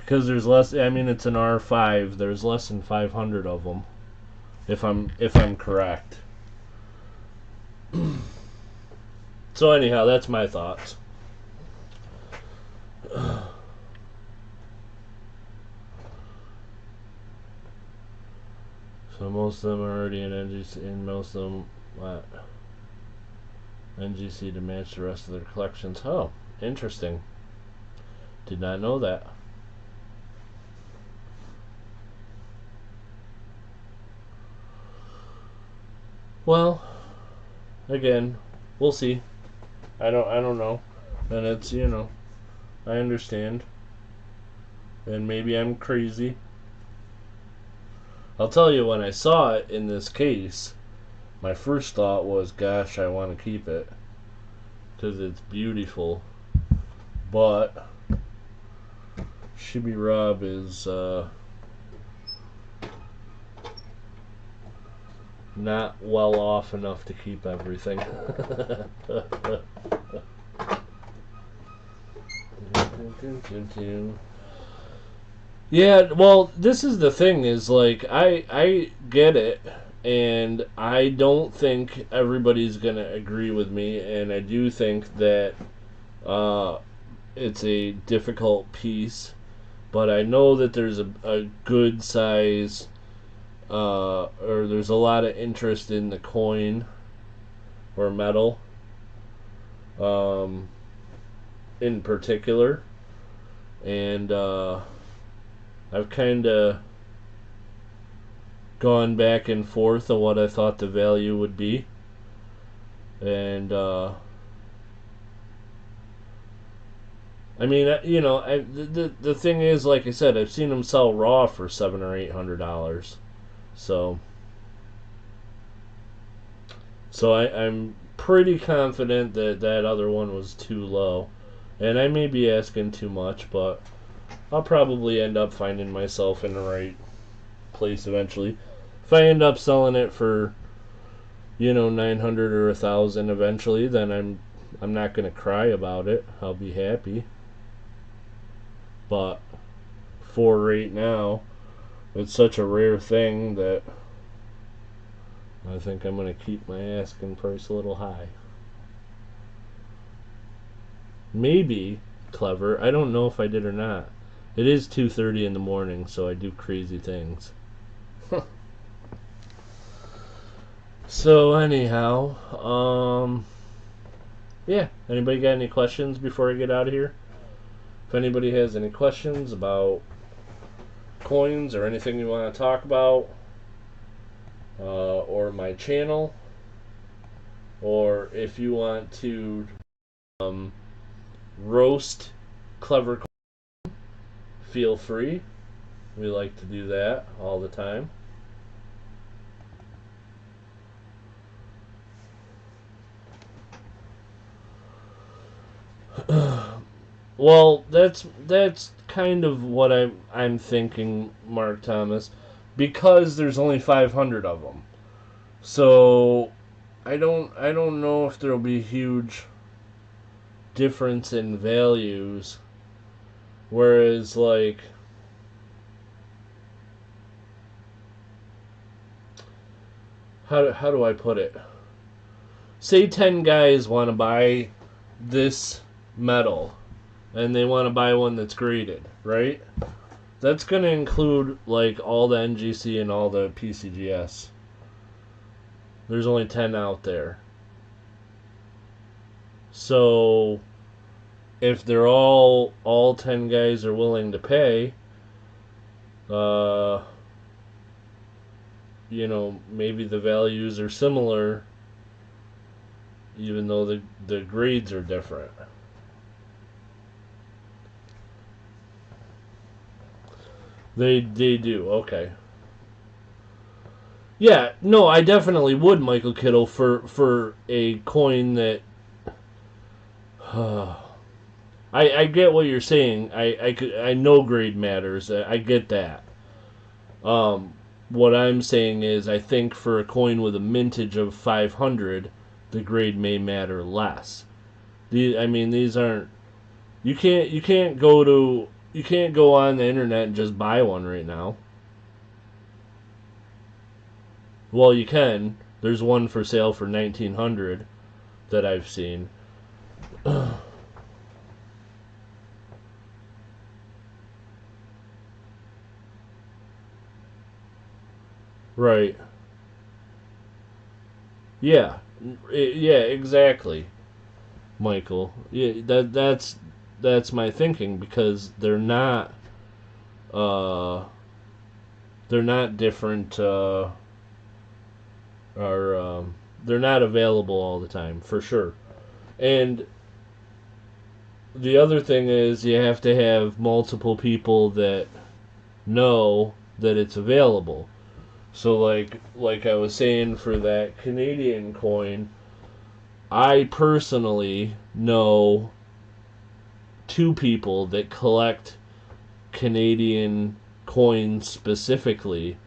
Because there's less. I mean, it's an R5. There's less than 500 of them, if I'm correct. So anyhow, that's my thoughts. So most of them are already in NGC, and most of them NGC to match the rest of their collections. Oh, interesting. Did not know that. Well, again, we'll see. I don't know. And it's, I understand. And maybe I'm crazy. I'll tell you, when I saw it in this case, my first thought was, gosh, I want to keep it. Because it's beautiful. But Shibby Rob is not well off enough to keep everything. Yeah, well, this is the thing, is like, I get it, and I don't think everybody's gonna agree with me, and I do think that it's a difficult piece, but I know that there's a good size, or there's a lot of interest in the coin or metal, in particular, and I've kind of gone back and forth on what I thought the value would be, and I mean, the thing is, like I said, I've seen them sell raw for $700 or $800, so I'm pretty confident that that other one was too low, and I may be asking too much, but I'll probably end up finding myself in the right place eventually. If I end up selling it for, 900 or 1,000 eventually, then I'm not gonna cry about it. I'll be happy. But for right now, it's such a rare thing that I think I'm gonna keep my asking price a little high. Maybe clever. I don't know if I did or not. It is 2:30 in the morning, so I do crazy things. So anyhow, yeah. Anybody got any questions before I get out of here? If anybody has any questions about coins or anything you want to talk about, or my channel, or if you want to roast clever coin, feel free. We like to do that all the time. Well, that's kind of what I'm thinking, Mark Thomas, because there's only 500 of them. So I don't know if there'll be huge difference in values. Whereas, like, how do I put it? Say 10 guys want to buy this metal, and they want to buy one that's graded, right? That's going to include, like, all the NGC and all the PCGS. There's only 10 out there. So if they're all 10 guys are willing to pay, maybe the values are similar, even though the grades are different. They do, okay. Yeah, no, I definitely would, Michael Kittle, for a coin that I get what you're saying. I know grade matters. I get that. What I'm saying is, I think for a coin with a mintage of 500, the grade may matter less. These aren't. You can't go to You can't go on the internet and just buy one right now. Well, you can. There's one for sale for 1900 that I've seen. Right. Yeah. Yeah, exactly, Michael. Yeah, that's my thinking, because uh they're not different, or they're not available all the time, for sure. And the other thing is, you have to have multiple people that know that it's available. So like I was saying, for that Canadian coin, I personally know two people that collect Canadian coins specifically,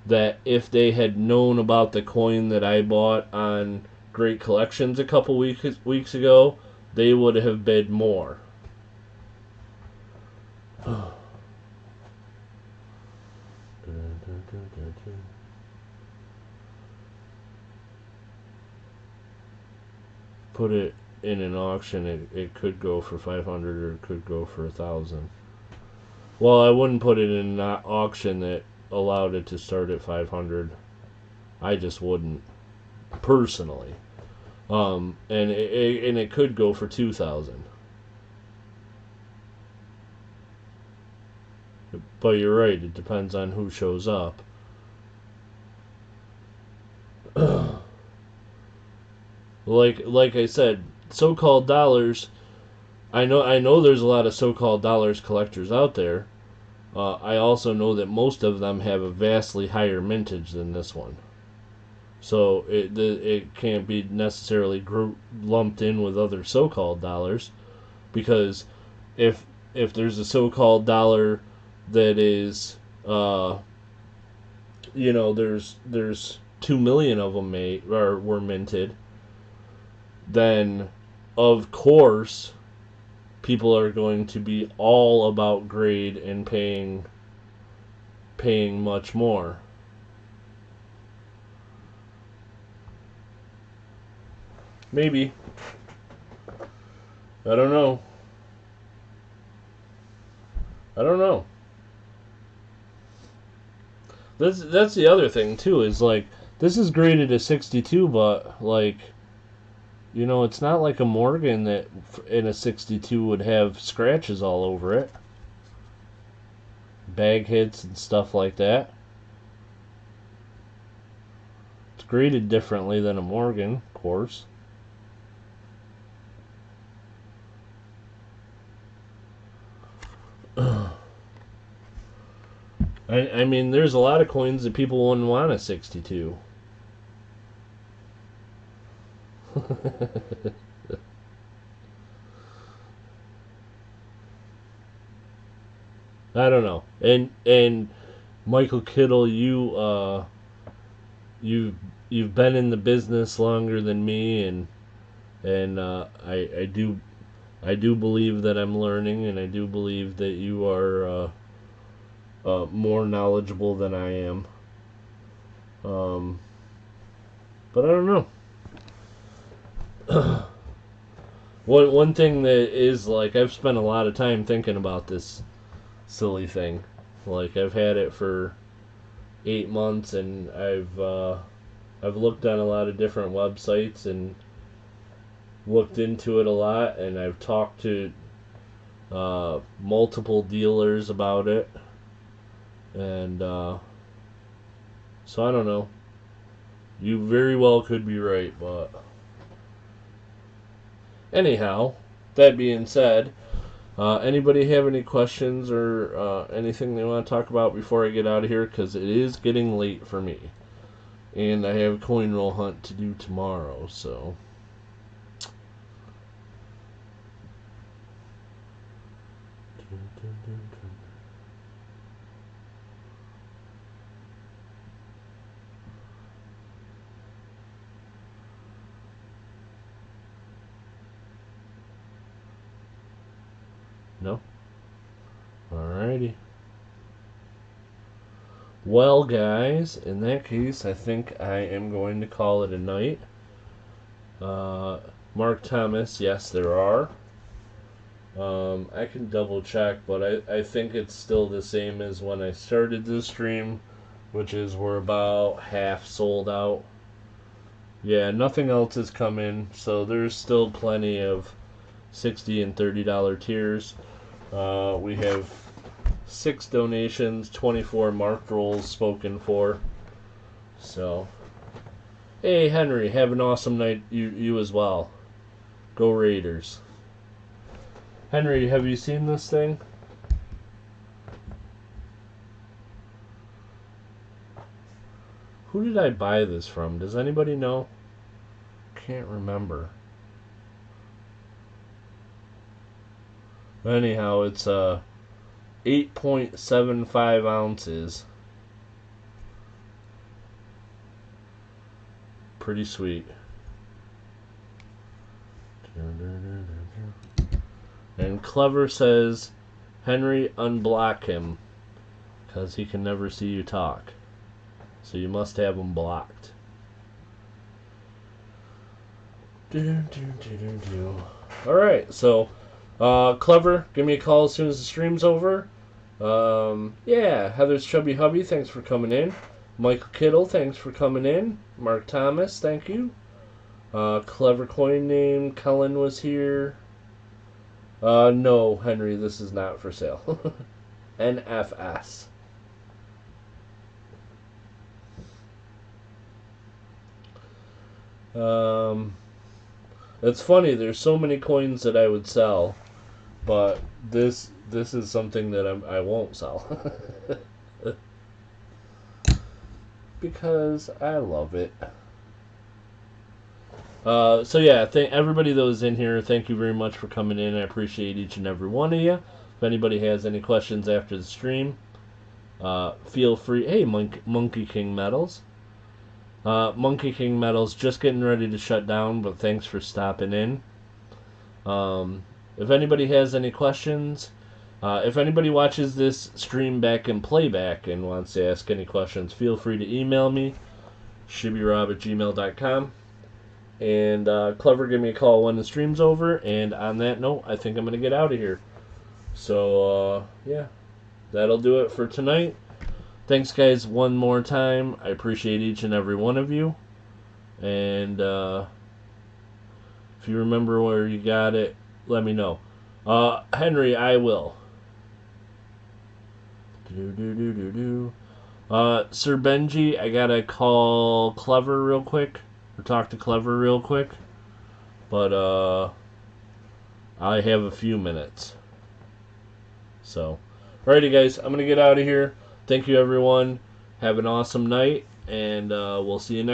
that if they had known about the coin that I bought on Great Collections a couple weeks ago, they would have bid more. Put it in an auction, it could go for 500 or it could go for 1,000. Well, I wouldn't put it in an auction that allowed it to start at 500. I just wouldn't, personally. And it could go for 2,000. But you're right, it depends on who shows up. like I said, so-called dollars. I know there's a lot of so-called dollars collectors out there. I also know that most of them have a vastly higher mintage than this one. So it can't be necessarily lumped in with other so-called dollars, because if there's a so-called dollar that is, there's 2 million of them made or were minted, then of course people are going to be all about grade and paying much more. Maybe. I don't know. I don't know. That's the other thing too, is like, this is graded a 62, but like, it's not like a Morgan that in a 62 would have scratches all over it, bag hits and stuff like that. It's graded differently than a Morgan, of course. I mean, there's a lot of coins that people wouldn't want a 62. I don't know. And Michael Kittle, you've been in the business longer than me, and I do believe that I'm learning, and I do believe that you are more knowledgeable than I am. But I don't know. One thing that is, like, I've spent a lot of time thinking about this silly thing. Like, I've had it for 8 months, and I've looked on a lot of different websites and looked into it a lot, and I've talked to multiple dealers about it, and so I don't know. You very well could be right, but anyhow, that being said, anybody have any questions or anything they want to talk about before I get out of here? Because it is getting late for me, and I have a coin roll hunt to do tomorrow, so. No? Alrighty. Well, guys, in that case, I think I am going to call it a night. Mark Thomas, yes, there are. I can double check, but I think it's still the same as when I started this stream, which is we're about half sold out. Yeah, nothing else has come in, so there's still plenty of $60 and $30 tiers. We have 6 donations, 24 marked rolls spoken for. So, hey Henry, have an awesome night, you as well. Go Raiders. Henry, have you seen this thing? Who did I buy this from? Does anybody know? Can't remember. Anyhow, it's 8.75 ounces. Pretty sweet. And Clever says, Henry, unblock him, because he can never see you talk. So you must have him blocked. Alright, so Clever, give me a call as soon as the stream's over. Yeah, Heather's Chubby Hubby, thanks for coming in. Michael Kittle, thanks for coming in. Mark Thomas, thank you. Clever coin name, Cullen was here. No, Henry, this is not for sale. NFS. It's funny, there's so many coins that I would sell, but this is something that I won't sell. Because I love it. So yeah, everybody that was in here, thank you very much for coming in. I appreciate each and every one of you. If anybody has any questions after the stream, feel free. Hey, Monkey King Metals. Monkey King Metals just getting ready to shut down, but thanks for stopping in. If anybody has any questions, if anybody watches this stream back in playback and wants to ask any questions, feel free to email me, shibbyrob@gmail.com. And Clever, give me a call when the stream's over. And on that note, I think I'm going to get out of here. So, yeah, that'll do it for tonight. Thanks, guys, one more time. I appreciate each and every one of you. And if you remember where you got it, let me know. Henry, I will. Sir Benji, I got to call Clever real quick. Or talk to Clever real quick. But, I have a few minutes. So, alrighty, guys, I'm going to get out of here. Thank you, everyone. Have an awesome night, and we'll see you next